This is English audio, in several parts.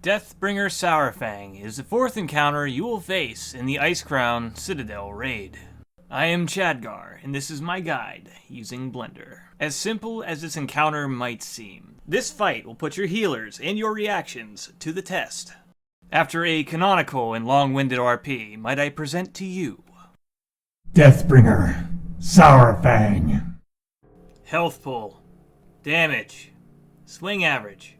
Deathbringer Saurfang is the fourth encounter you will face in the Icecrown Citadel raid. I am Chadgar, and this is my guide using Blender. As simple as this encounter might seem, this fight will put your healers and your reactions to the test. After a canonical and long-winded RP, might I present to you Deathbringer Saurfang. Health Pool, Damage, Swing Average,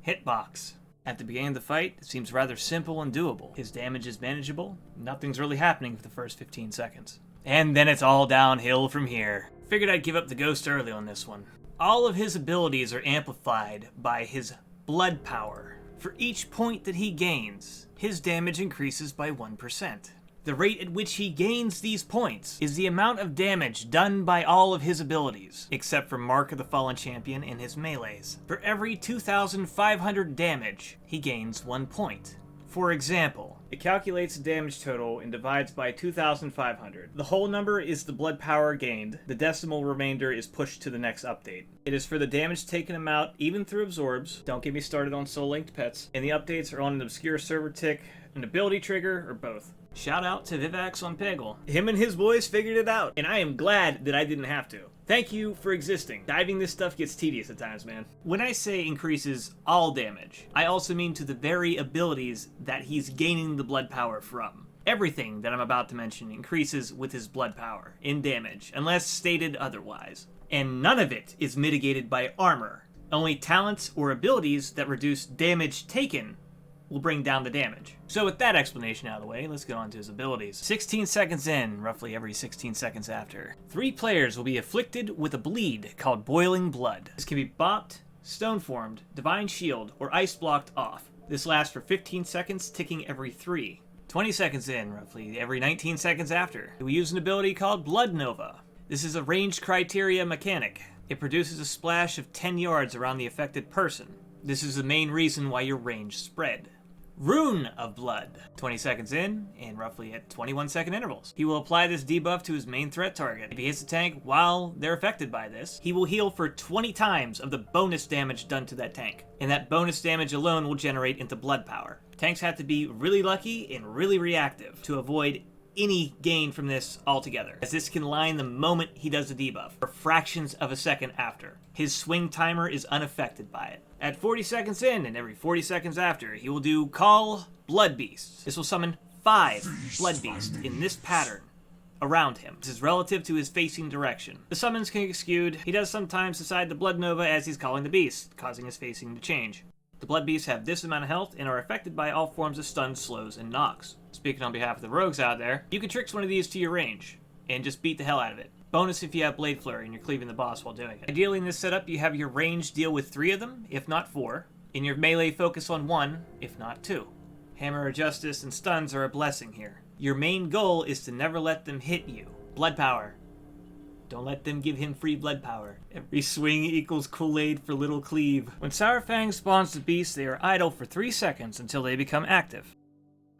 Hitbox. At the beginning of the fight, it seems rather simple and doable. His damage is manageable, nothing's really happening for the first 15 seconds. And then it's all downhill from here. Figured I'd give up the ghost early on this one. All of his abilities are amplified by his blood power. For each point that he gains, his damage increases by 1%. The rate at which he gains these points is the amount of damage done by all of his abilities, except for Mark of the Fallen Champion and his melees. For every 2,500 damage, he gains 1 point. For example, it calculates the damage total and divides by 2,500. The whole number is the blood power gained. The decimal remainder is pushed to the next update. It is for the damage taken amount, even through absorbs. Don't get me started on soul-linked pets. And the updates are on an obscure server tick, an ability trigger, or both. Shout out to Vivax-Pagle. Him and his boys figured it out, and I am glad that I didn't have to. Thank you for existing. Diving this stuff gets tedious at times, man. When I say increases all damage, I also mean to the very abilities that he's gaining the blood power from. Everything that I'm about to mention increases with his blood power in damage, unless stated otherwise. And none of it is mitigated by armor. Only talents or abilities that reduce damage taken will bring down the damage. So with that explanation out of the way, let's get on to his abilities. 16 seconds in, roughly every 16 seconds after, 3 players will be afflicted with a bleed called Boiling Blood. This can be bopped, stone-formed, divine shield, or ice-blocked off. This lasts for 15 seconds, ticking every 3. 20 seconds in, roughly every 19 seconds after, we use an ability called Blood Nova. This is a ranged criteria mechanic. It produces a splash of 10 yards around the affected person. This is the main reason why your range spread. Rune of Blood. 20 seconds in, and roughly at 21-second intervals. He will apply this debuff to his main threat target. If he hits the tank while they're affected by this, he will heal for 20 times of the bonus damage done to that tank. And that bonus damage alone will generate into blood power. Tanks have to be really lucky and really reactive to avoid any gain from this altogether, as this can line the moment he does the debuff, or fractions of a second after. His swing timer is unaffected by it. At 40 seconds in, and every 40 seconds after, he will do Call Blood Beasts. This will summon 5 Blood Beasts in this pattern around him. This is relative to his facing direction. The summons can get skewed. He does sometimes decide to Blood Nova as he's calling the beast, causing his facing to change. The Blood Beasts have this amount of health and are affected by all forms of stuns, slows, and knocks. Speaking on behalf of the rogues out there, you can trick one of these to your range and just beat the hell out of it. Bonus if you have Blade Flurry and you're cleaving the boss while doing it. Ideally in this setup, you have your range deal with 3 of them, if not 4, and your melee focus on 1, if not 2. Hammer of Justice and stuns are a blessing here. Your main goal is to never let them hit you. Blood power. Don't let them give him free blood power. Every swing equals Kool-Aid for Lil Cleave. When Saurfang spawns the beast, they are idle for 3 seconds until they become active.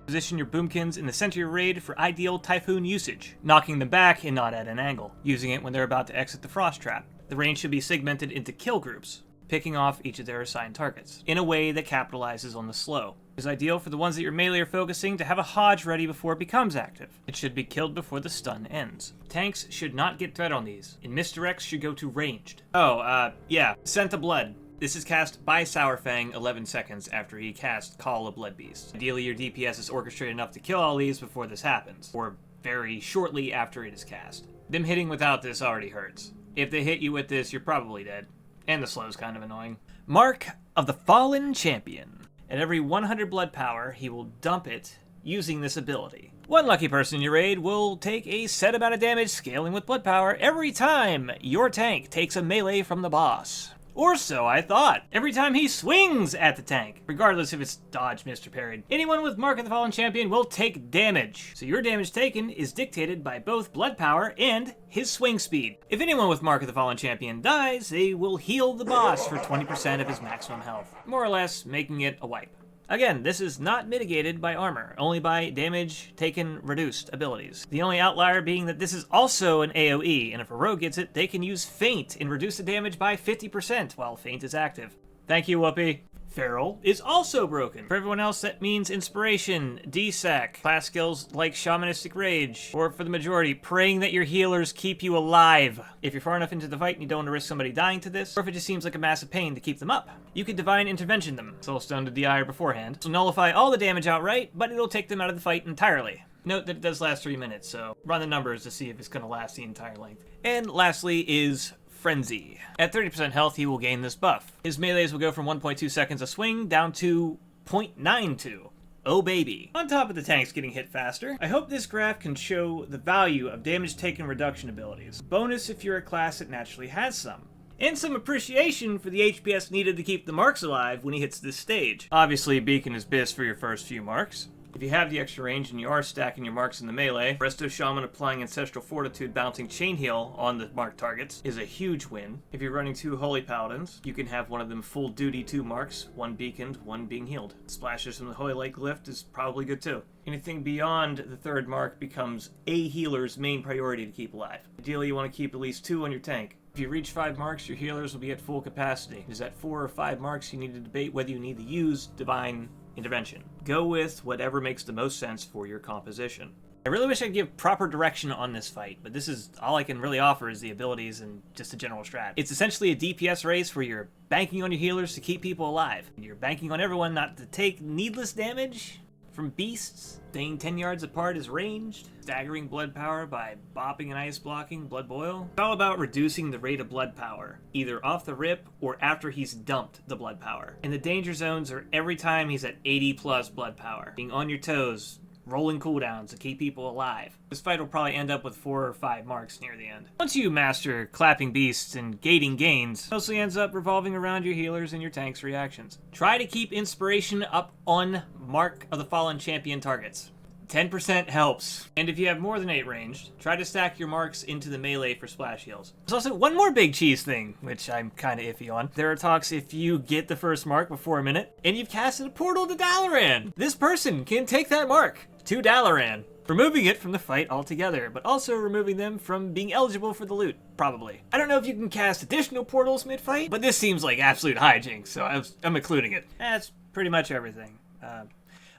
Position your boomkins in the center of your raid for ideal Typhoon usage, knocking them back and not at an angle, using it when they're about to exit the frost trap. The range should be segmented into kill groups, picking off each of their assigned targets, in a way that capitalizes on the slow. It is ideal for the ones that your melee are focusing to have a Hodge ready before it becomes active. It should be killed before the stun ends. Tanks should not get threat on these, and misdirects should go to ranged. Yeah, Scent of Blood. This is cast by Saurfang 11 seconds after he casts Call of Blood Beast. Ideally, your DPS is orchestrated enough to kill all these before this happens, or very shortly after it is cast. Them hitting without this already hurts. If they hit you with this, you're probably dead. And the slow's kind of annoying. Mark of the Fallen Champion. At every 100 blood power, he will dump it using this ability. One lucky person in your raid will take a set amount of damage scaling with blood power every time your tank takes a melee from the boss. Or so I thought. Every time he swings at the tank, regardless if it's dodge, missed, or parried. Anyone with Mark of the Fallen Champion will take damage. So your damage taken is dictated by both blood power and his swing speed. If anyone with Mark of the Fallen Champion dies, they will heal the boss for 20% of his maximum health, more or less making it a wipe. Again, this is not mitigated by armor, only by damage taken reduced abilities. The only outlier being that this is also an AoE, and if a rogue gets it, they can use Feint and reduce the damage by 50% while Feint is active. Thank you, Whoopi. Feral is also broken. For everyone else, that means Inspiration, DSAC, class skills like Shamanistic Rage, or for the majority, praying that your healers keep you alive. If you're far enough into the fight and you don't want to risk somebody dying to this, or if it just seems like a massive pain to keep them up, you could Divine Intervention them. Soulstone to DI beforehand. This will nullify all the damage outright, but it'll take them out of the fight entirely. Note that it does last 3 minutes, so run the numbers to see if it's going to last the entire length. And lastly is Frenzy. At 30% health, he will gain this buff. His melees will go from 1.2 seconds a swing down to 0.92. Oh baby. On top of the tanks getting hit faster, I hope this graph can show the value of damage taken reduction abilities. Bonus if you're a class that naturally has some. And some appreciation for the HPS needed to keep the marks alive when he hits this stage. Obviously, Beacon is BIS for your first few marks. If you have the extra range and you are stacking your marks in the melee, Resto Shaman applying Ancestral Fortitude bouncing Chain Heal on the marked targets is a huge win. If you're running 2 Holy Paladins, you can have one of them full duty 2 marks, 1 beaconed, 1 being healed. Splashes from the Holy Lake Glyph is probably good too. Anything beyond the 3rd mark becomes a healer's main priority to keep alive. Ideally, you want to keep at least 2 on your tank. If you reach 5 marks, your healers will be at full capacity. Is at 4 or 5 marks, you need to debate whether you need to use Divine Intervention. Go with whatever makes the most sense for your composition. I really wish I could give proper direction on this fight, but this is all I can really offer is the abilities and just a general strat. It's essentially a DPS race where you're banking on your healers to keep people alive. You're banking on everyone not to take needless damage from beasts. Staying 10 yards apart is ranged. Staggering blood power by bopping and ice blocking blood boil. It's all about reducing the rate of blood power, either off the rip or after he's dumped the blood power. And the danger zones are every time he's at 80 plus blood power. Being on your toes, rolling cooldowns to keep people alive. This fight will probably end up with 4 or 5 marks near the end. Once you master clapping beasts and gating gains, it mostly ends up revolving around your healers and your tank's reactions. Try to keep inspiration up on Mark of the Fallen Champion targets. 10% helps. And if you have more than 8 ranged, try to stack your marks into the melee for splash heals. There's also one more big cheese thing, which I'm kind of iffy on. There are talks if you get the first mark before a minute, and you've casted a portal to Dalaran. This person can take that mark to Dalaran, removing it from the fight altogether, but also removing them from being eligible for the loot, probably. I don't know if you can cast additional portals mid-fight, but this seems like absolute hijinks, so I'm including it. That's pretty much everything.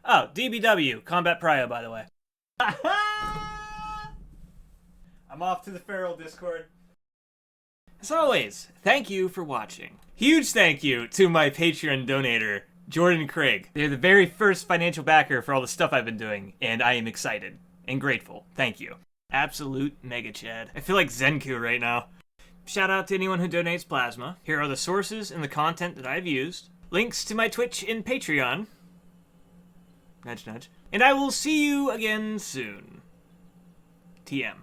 Oh, DBW, Combat Prio, by the way. I'm off to the Feral Discord. As always, thank you for watching. Huge thank you to my Patreon donator, Jordan Craig. They're the very first financial backer for all the stuff I've been doing, and I am excited and grateful. Thank you. Absolute mega chad. I feel like Zenku right now. Shout out to anyone who donates plasma. Here are the sources and the content that I've used. Links to my Twitch and Patreon. Nudge, nudge. And I will see you again soon. TM.